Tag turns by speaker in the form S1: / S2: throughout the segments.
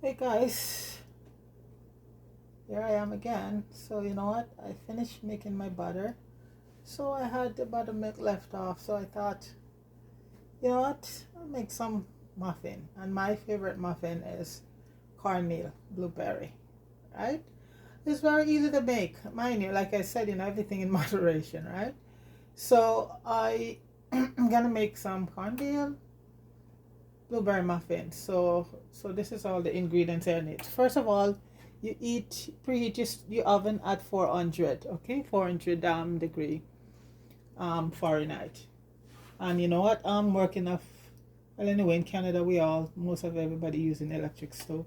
S1: Hey guys, here I am again. So you know what? I finished making my butter. So I had the buttermilk left off. So I thought, you know what? I'll make some muffin. And my favorite muffin is cornmeal blueberry. Right? It's very easy to make. Mind you, like I said, everything in moderation, right? So I'm gonna make some cornmeal blueberry muffins. So this is all the ingredients I need. First of all, preheat your oven at 400, okay, 400 degree Fahrenheit. And you know what, I'm working off, well, anyway, in Canada most of everybody using electric stove.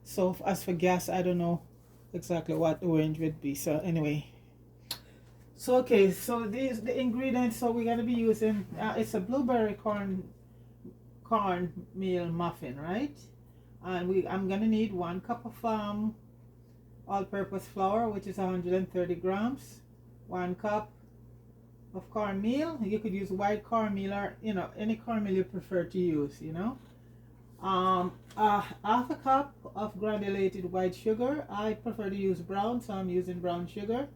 S1: So as for gas, I don't know exactly what the range would be. So anyway, so okay, so these the ingredients. So we're gonna be using it's a blueberry cornmeal muffin, right? And I'm gonna need 1 cup of all-purpose flour, which is 130 grams, 1 cup of cornmeal. You could use white cornmeal or any cornmeal you prefer to use. Half a cup of granulated white sugar. I prefer to use brown, so I'm using brown sugar.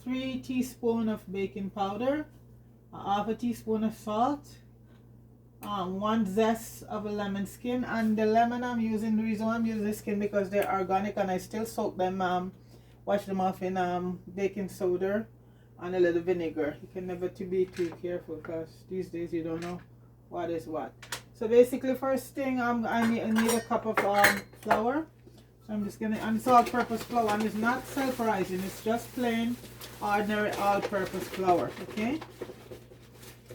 S1: 3 teaspoons of baking powder, half a teaspoon of salt, 1 zest of a lemon skin. And the lemon I'm using, the reason why I'm using the skin, because they're organic and I still soak them, wash them off in baking soda and a little vinegar. You can never be too careful because these days you don't know what is what. So basically, first thing, I need a cup of flour. So I'm just gonna, and it's all-purpose flour, and it's not self-rising, it's just plain ordinary all-purpose flour, okay?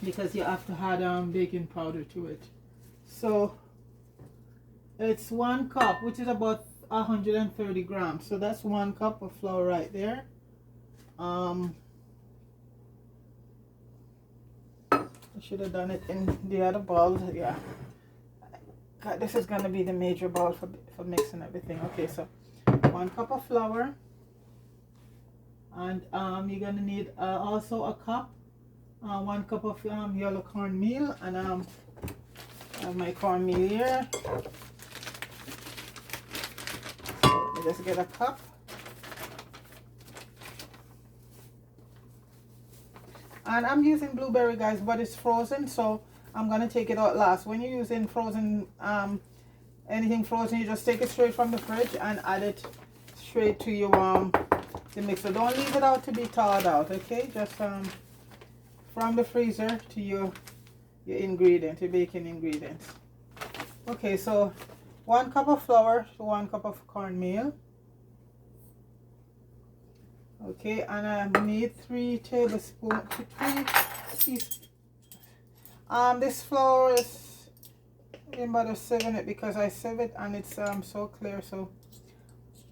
S1: Because you have to add baking powder to it. So it's 1 cup, which is about 130 grams. So that's 1 cup of flour right there. I should have done it in the other bowl. Yeah. God, this is gonna be the major bowl for mixing everything. Okay, so 1 cup of flour, and you're gonna need also a cup. 1 cup of yellow cornmeal, and I have my cornmeal here. So let me just get a cup. And I'm using blueberry, guys, but it's frozen, so I'm gonna take it out last. When you're using frozen, anything frozen, you just take it straight from the fridge and add it straight to your the mixer. Don't leave it out to be thawed out, okay? Just from the freezer to your ingredient, your baking ingredients. Okay, so 1 cup of flour to 1 cup of cornmeal. Okay, and I need 3 tablespoons to 3 teaspoons. This flour is about to sieve it because I sieve it and it's so clear. So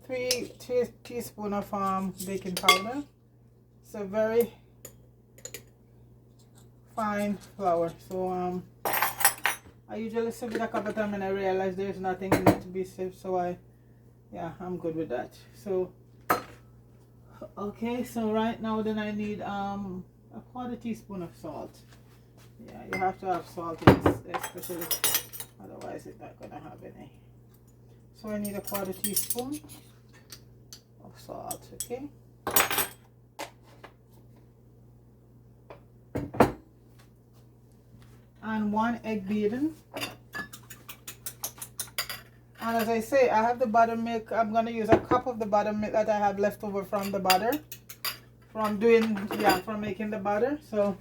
S1: 3 teaspoons of baking powder. It's a very fine flour. So I usually sieve it a couple times and I realize there's nothing in it to be sieved. So I'm good with that. So okay, so right now then I need a 1/4 teaspoon of salt. Yeah, you have to have salt in this, especially, otherwise it's not gonna have any. So I need a 1/4 teaspoon of salt, okay? And 1 egg beaten. And as I say, I have the buttermilk. I'm gonna use a cup of the buttermilk that I have left over from the butter, from making the butter. So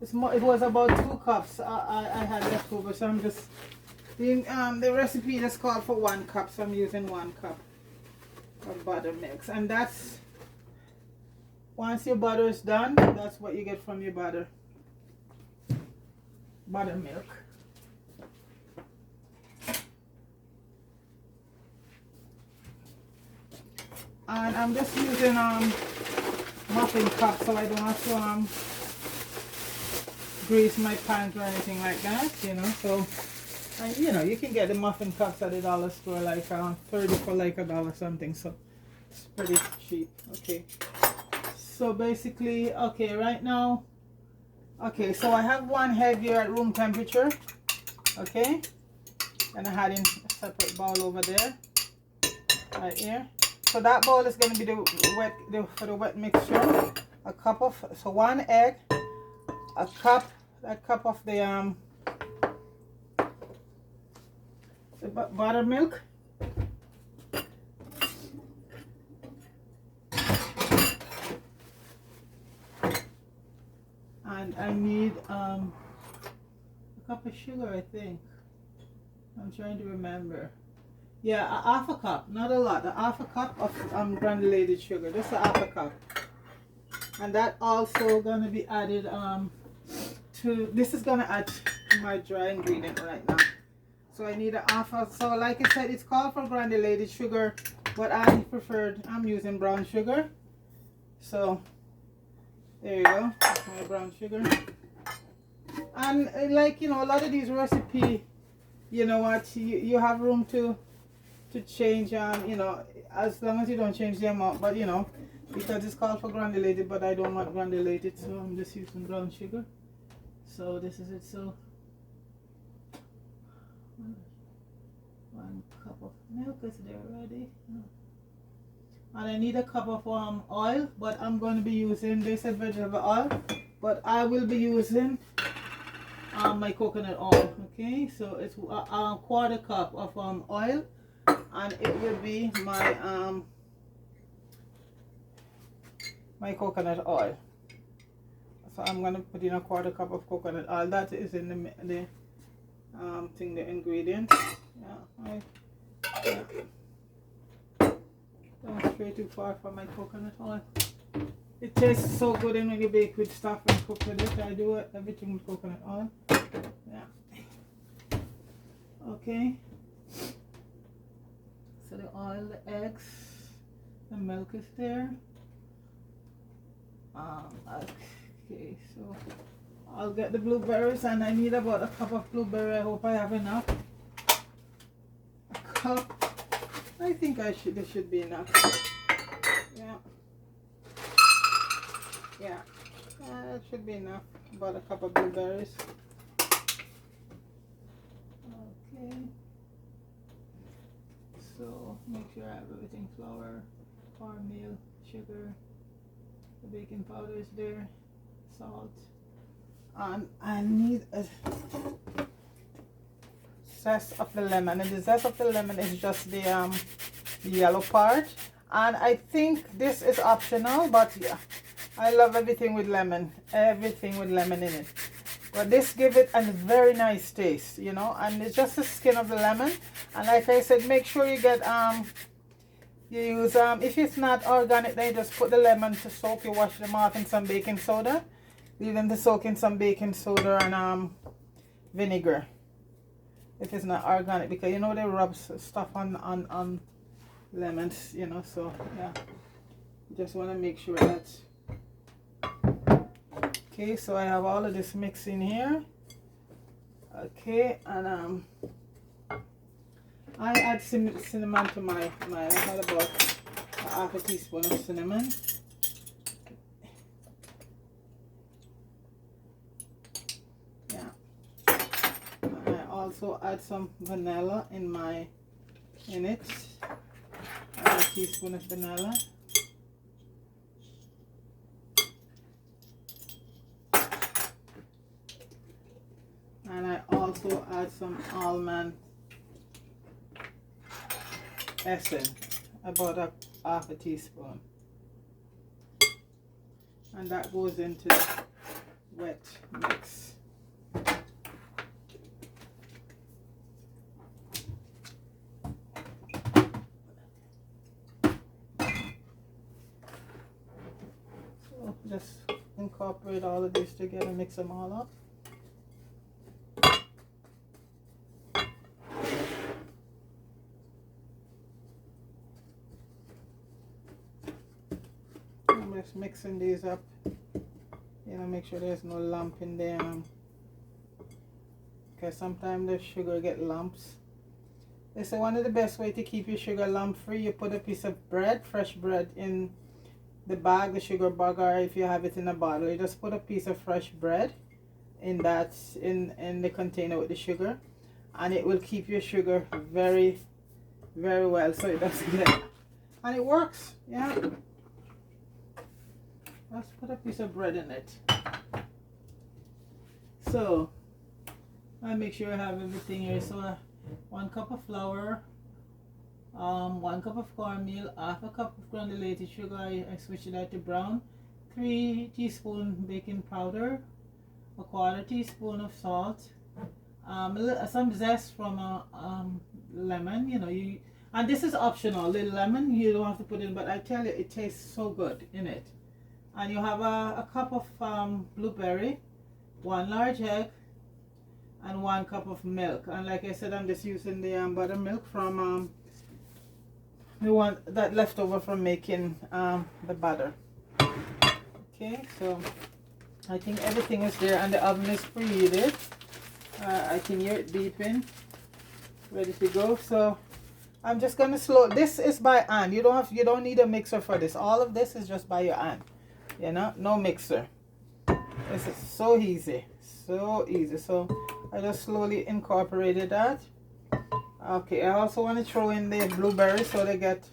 S1: it was about 2 cups I had left over. So I'm just the recipe just called for 1 cup, so I'm using 1 cup of buttermilk. And that's, once your butter is done, that's what you get from your buttermilk. And I'm just using muffin cup, so I don't have to grease my pans or anything like that, So, and you can get the muffin cups at the dollar store, like 30 for like $1 something. So it's pretty cheap. Okay. So basically, okay, right now, okay, so I have 1 egg here at room temperature. Okay, and I had in a separate bowl over there. right here. So that bowl is going to be for the wet mixture. A cup of, so 1 egg, a cup, that cup of the buttermilk, and I need a cup of sugar, I think. I'm trying to remember. Yeah, a half a cup, not a lot. A half a cup of granulated sugar, just a half a cup. And that also gonna be added to. This is gonna add to my dry ingredient right now. So I need a half a. So like I said, it's called for granulated sugar, but I'm using brown sugar. So there you go, that's my brown sugar. And like, you know, a lot of these recipes, you know what, you have room to change, you know, as long as you don't change the amount, but you know, because it's called for granulated, but I don't want granulated, so I'm just using brown sugar. So this is it. So 1 cup of milk is there already, and I need a cup of oil, but I'm going to be using, they said vegetable oil, but I will be using my coconut oil. Okay, so it's a 1/4 cup of oil, and it will be my my coconut oil. So I'm gonna put in a 1/4 cup of coconut oil. That is in the thing, the ingredients. Yeah, don't stray too far from my coconut oil. It tastes so good when you bake with stuff and cook with it. I do everything with coconut oil. Yeah. Okay. So the oil, the eggs, the milk is there. Okay, so I'll get the blueberries, and I need about a cup of blueberry. I hope I have enough. A cup. I think this should be enough. Yeah. Yeah. That should be enough. About a cup of blueberries. Okay. So make sure I have everything: flour, cornmeal, sugar, the baking powder is there, salt, and I need a zest of the lemon, and the zest of the lemon is just the yellow part, and I think this is optional, but yeah, I love everything with lemon in it. But this give it a very nice taste, you know, and it's just the skin of the lemon. And like I said, make sure you get you use if it's not organic, then you just put the lemon to soak. You wash them off in some baking soda, leave them to soak in some baking soda and vinegar if it's not organic, because you know they rub stuff on lemons, you know. So yeah, just want to make sure that. Okay, so I have all of this mix in here. Okay, and I add cinnamon to my I had about half a teaspoon of cinnamon. Yeah, and I also add some vanilla in it. Add a teaspoon of vanilla. And I also add some almond essence, about half a teaspoon, and that goes into the wet mix. So just incorporate all of this together, mix them all up. Just mixing these up, you know, make sure there's no lump in there, because sometimes the sugar get lumps. They say one of the best way to keep your sugar lump free, you put a piece of bread, fresh bread, in the bag, the sugar bag, or if you have it in a bottle, you just put a piece of fresh bread in the container with the sugar, and it will keep your sugar very very well, so it doesn't get, and it works. Yeah. Let's put a piece of bread in it. So I make sure I have everything here. So 1 cup of flour, 1 cup of cornmeal, half a cup of granulated sugar. I switch that to brown. 3 teaspoons baking powder, a 1/4 teaspoon of salt, some zest from a lemon. You know, and this is optional. Little lemon, you don't have to put in, but I tell you, it tastes so good in it. And you have a cup of blueberry, 1 large egg, and 1 cup of milk. And like I said, I'm just using the buttermilk from the one that left over from making the batter. Okay, so I think everything is there, and the oven is preheated. I can hear it beeping, ready to go. So I'm just gonna this is by hand. You don't need a mixer for this. All of this is just by your hand. You know, no mixer. This is so easy, so easy. So I just slowly incorporated that. Okay, I also want to throw in the blueberries so they get,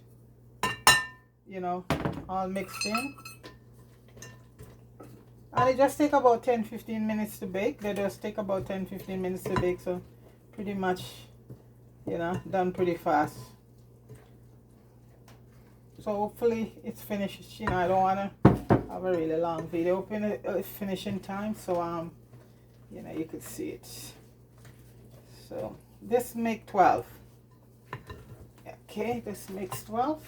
S1: you know, all mixed in. And it just take about 10-15 minutes to bake. They just take about 10-15 minutes to bake, so pretty much, you know, done pretty fast. So hopefully it's finished. You know, I don't want to have a really long video finishing time, so you know, you could see it. So this make 12. Okay, this makes 12.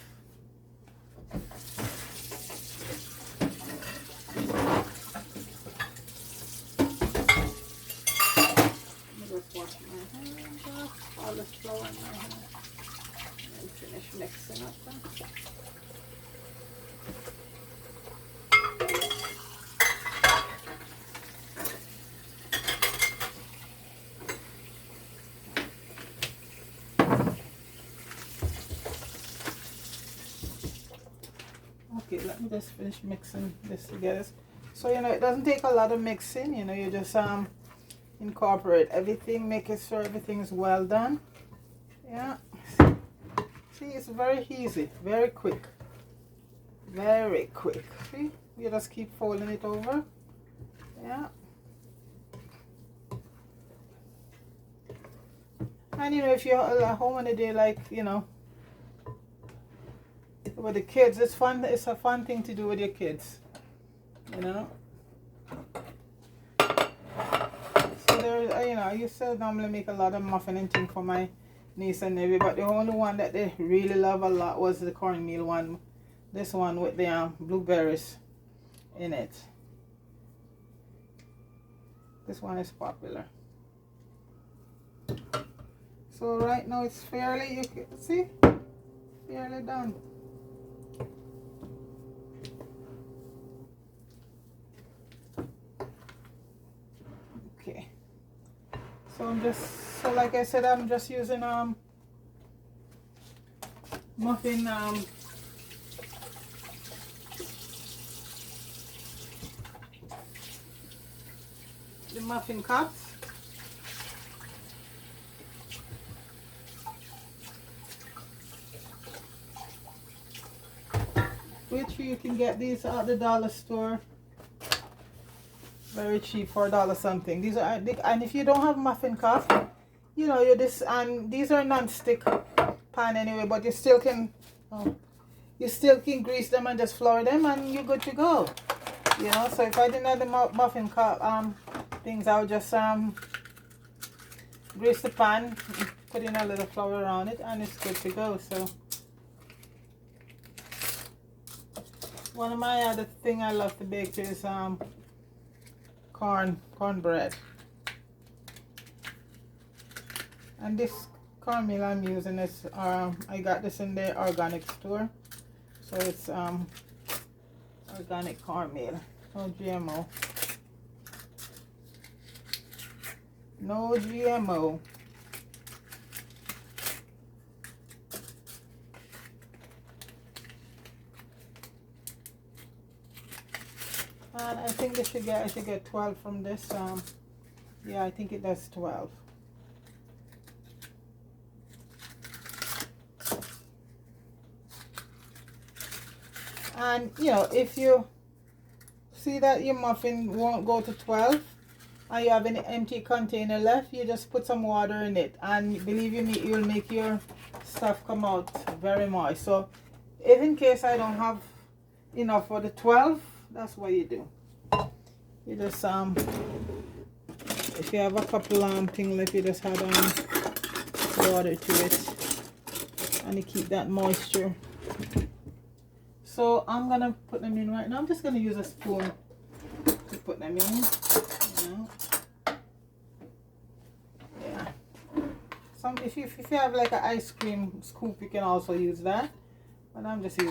S1: Just wash my hands off, all the flour in my hand, and finish mixing up them. Okay, let me just finish mixing this together. So, you know, it doesn't take a lot of mixing. You know, you just incorporate everything, make it sure everything is well done. Yeah, see, it's very easy, very quick, very quick. See, you just keep folding it over. Yeah, and you know, if you're at home on a day, like, you know, with the kids, it's fun. It's a fun thing to do with your kids, you know. You know, I used to normally make a lot of muffin and thing for my niece and nephew, but the only one that they really love a lot was the cornmeal one. This one with the blueberries in it. This one is popular. So right now it's fairly, you can see, fairly done. Okay. So I'm just, so like I said, I'm just using muffin the muffin cups. Which you can get these at the dollar store. Very cheap for $1 something. These are, and if you don't have muffin cup, you know, you this, and these are non-stick pan anyway, but you still can grease them and just flour them, and you're good to go. You know, so if I didn't have the muffin cup things, I would just grease the pan, put in a little flour around it, and it's good to go. So one of my other thing I love to bake is cornbread. And this cornmeal I'm using is I got this in the organic store, so it's organic cornmeal, no GMO, no GMO. And I think I should get 12 from this. Yeah, I think it does 12. And you know, if you see that your muffin won't go to 12 and you have an empty container left, you just put some water in it, and believe you me, it will make your stuff come out very moist. So if in case I don't have enough for the 12, that's what you do. You just if you have a couple thing left, you just add water to it, and you keep that moisture. So I'm gonna put them in right now. I'm just gonna use a spoon to put them in. Yeah. If you have like an ice cream scoop, you can also use that. But I'm just using